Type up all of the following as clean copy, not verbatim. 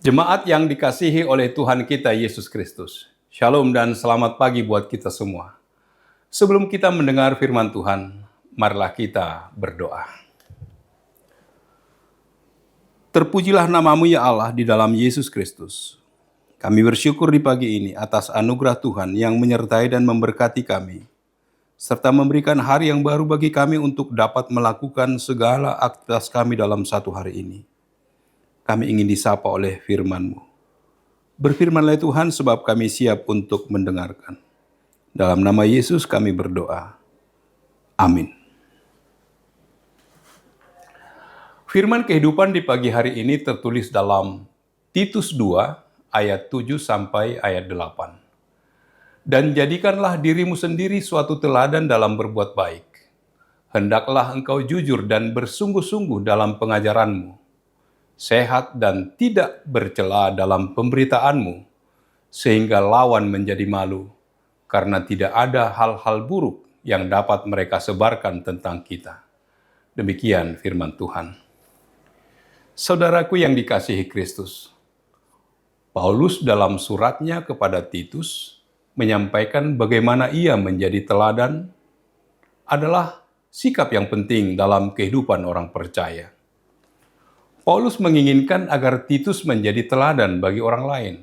Jemaat yang dikasihi oleh Tuhan kita Yesus Kristus. Shalom dan selamat pagi buat kita semua. Sebelum kita mendengar firman Tuhan, marilah kita berdoa. Terpujilah namamu ya Allah di dalam Yesus Kristus. Kami bersyukur di pagi ini atas anugerah Tuhan yang menyertai dan memberkati kami, serta memberikan hari yang baru bagi kami untuk dapat melakukan segala aktivitas kami dalam satu hari ini. Kami ingin disapa oleh firman-Mu. Berfirmanlah Tuhan sebab kami siap untuk mendengarkan. Dalam nama Yesus kami berdoa. Amin. Firman kehidupan di pagi hari ini tertulis dalam Titus 2 ayat 7 sampai ayat 8. Dan jadikanlah dirimu sendiri suatu teladan dalam berbuat baik. Hendaklah engkau jujur dan bersungguh-sungguh dalam pengajaranmu, sehat dan tidak bercela dalam pemberitaanmu, sehingga lawan menjadi malu, karena tidak ada hal-hal buruk yang dapat mereka sebarkan tentang kita. Demikian firman Tuhan. Saudaraku yang dikasihi Kristus, Paulus dalam suratnya kepada Titus menyampaikan bagaimana ia menjadi teladan adalah sikap yang penting dalam kehidupan orang percaya. Paulus menginginkan agar Titus menjadi teladan bagi orang lain,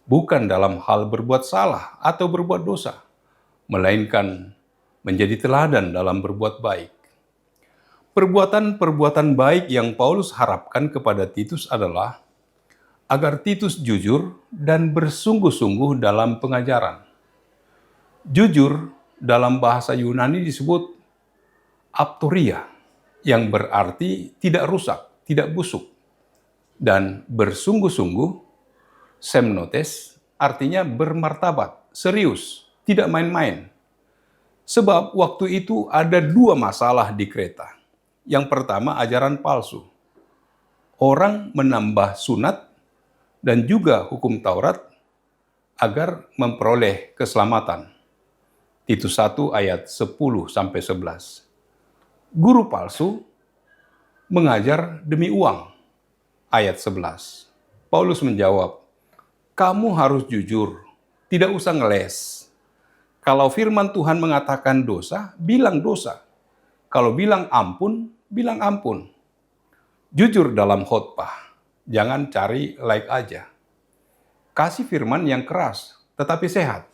bukan dalam hal berbuat salah atau berbuat dosa, melainkan menjadi teladan dalam berbuat baik. Perbuatan-perbuatan baik yang Paulus harapkan kepada Titus adalah agar Titus jujur dan bersungguh-sungguh dalam pengajaran. Jujur dalam bahasa Yunani disebut aptoria, yang berarti tidak rusak, tidak busuk. Dan bersungguh-sungguh, semnotes, artinya bermartabat, serius, tidak main-main. Sebab waktu itu ada dua masalah di Kreta. Yang pertama, ajaran palsu. Orang menambah sunat dan juga hukum Taurat agar memperoleh keselamatan. Titus 1 ayat 10-11. Guru palsu mengajar demi uang. Ayat 11. Paulus menjawab, kamu harus jujur, tidak usah ngeles. Kalau firman Tuhan mengatakan dosa, bilang dosa. Kalau bilang ampun, bilang ampun. Jujur dalam khotbah, jangan cari like aja. Kasih firman yang keras, tetapi sehat.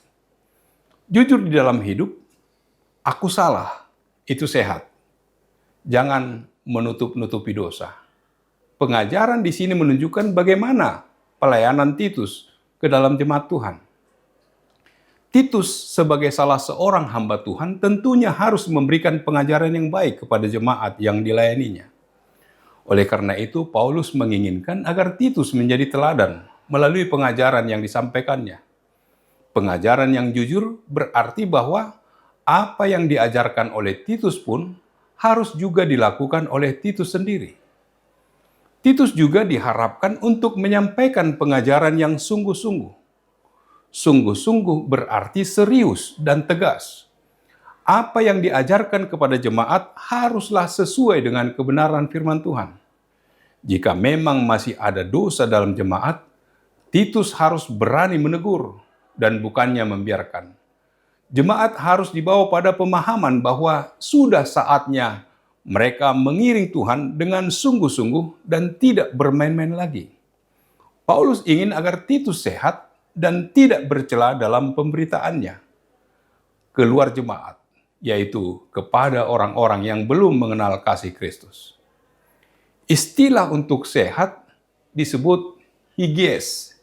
Jujur di dalam hidup, aku salah, itu sehat. Jangan menutup-nutupi dosa. Pengajaran di sini menunjukkan bagaimana pelayanan Titus ke dalam jemaat Tuhan. Titus sebagai salah seorang hamba Tuhan tentunya harus memberikan pengajaran yang baik kepada jemaat yang dilayaninya. Oleh karena itu, Paulus menginginkan agar Titus menjadi teladan melalui pengajaran yang disampaikannya. Pengajaran yang jujur berarti bahwa apa yang diajarkan oleh Titus pun harus juga dilakukan oleh Titus sendiri. Titus juga diharapkan untuk menyampaikan pengajaran yang sungguh-sungguh. Sungguh-sungguh berarti serius dan tegas. Apa yang diajarkan kepada jemaat haruslah sesuai dengan kebenaran firman Tuhan. Jika memang masih ada dosa dalam jemaat, Titus harus berani menegur dan bukannya membiarkan. Jemaat harus dibawa pada pemahaman bahwa sudah saatnya mereka mengiring Tuhan dengan sungguh-sungguh dan tidak bermain-main lagi. Paulus ingin agar Titus sehat dan tidak bercela dalam pemberitaannya keluar jemaat, yaitu kepada orang-orang yang belum mengenal kasih Kristus. Istilah untuk sehat disebut higies,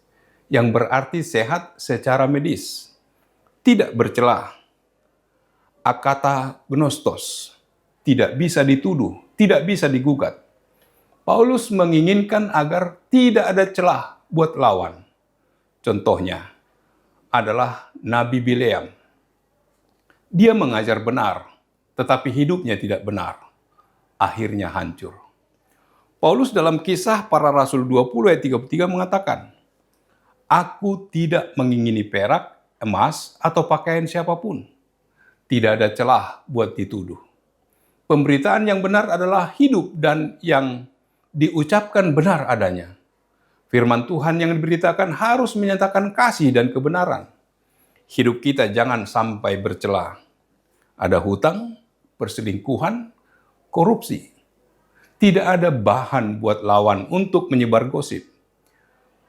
yang berarti sehat secara medis. Tidak bercela. Akata gnostos, tidak bisa dituduh, tidak bisa digugat. Paulus menginginkan agar tidak ada celah buat lawan. Contohnya adalah Nabi Bileam. Dia mengajar benar, tetapi hidupnya tidak benar. Akhirnya hancur. Paulus dalam Kisah Para Rasul 20 ayat 33 mengatakan, aku tidak mengingini perak, emas, atau pakaian siapapun. Tidak ada celah buat dituduh. Pemberitaan yang benar adalah hidup dan yang diucapkan benar adanya. Firman Tuhan yang diberitakan harus menyatakan kasih dan kebenaran. Hidup kita jangan sampai bercela. Ada hutang, perselingkuhan, korupsi. Tidak ada bahan buat lawan untuk menyebar gosip.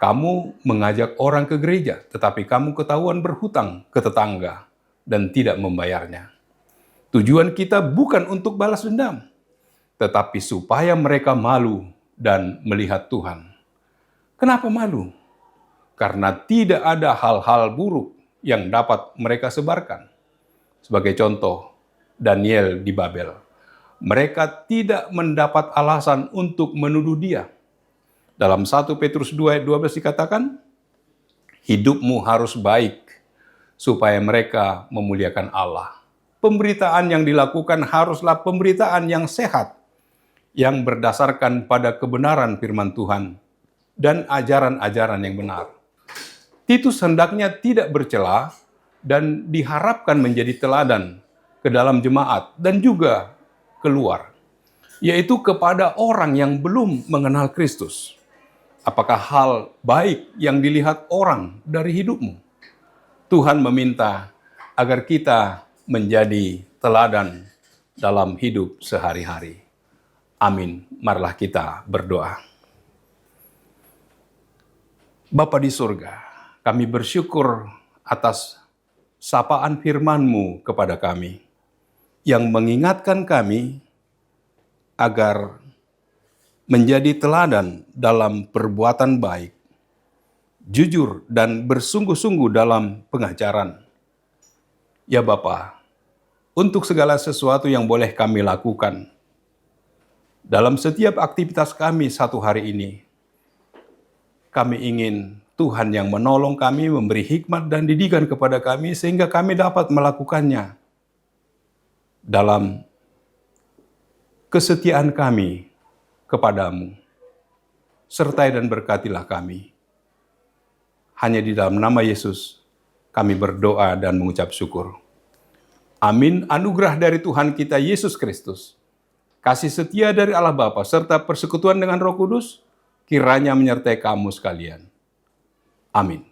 Kamu mengajak orang ke gereja, tetapi kamu ketahuan berhutang ke tetangga dan tidak membayarnya. Tujuan kita bukan untuk balas dendam, tetapi supaya mereka malu dan melihat Tuhan. Kenapa malu? Karena tidak ada hal-hal buruk yang dapat mereka sebarkan. Sebagai contoh, Daniel di Babel. Mereka tidak mendapat alasan untuk menuduh dia. Dalam 1 Petrus 2 ayat 12 dikatakan, hidupmu harus baik supaya mereka memuliakan Allah. Pemberitaan yang dilakukan haruslah pemberitaan yang sehat, yang berdasarkan pada kebenaran firman Tuhan dan ajaran-ajaran yang benar. Titus hendaknya tidak bercela dan diharapkan menjadi teladan ke dalam jemaat dan juga keluar, yaitu kepada orang yang belum mengenal Kristus. Apakah hal baik yang dilihat orang dari hidupmu? Tuhan meminta agar kita menjadi teladan dalam hidup sehari-hari. Amin. Marilah kita berdoa. Bapa di surga, kami bersyukur atas sapaan firman-Mu kepada kami, yang mengingatkan kami agar menjadi teladan dalam perbuatan baik, jujur dan bersungguh-sungguh dalam pengajaran. Ya Bapa, untuk segala sesuatu yang boleh kami lakukan dalam setiap aktivitas kami satu hari ini, kami ingin Tuhan yang menolong kami, memberi hikmat dan didikan kepada kami sehingga kami dapat melakukannya dalam kesetiaan kami kepadamu. Sertai dan berkatilah kami. Hanya di dalam nama Yesus kami berdoa dan mengucap syukur. Amin. Anugerah dari Tuhan kita Yesus Kristus, kasih setia dari Allah Bapa serta persekutuan dengan Roh Kudus kiranya menyertai kamu sekalian. Amin.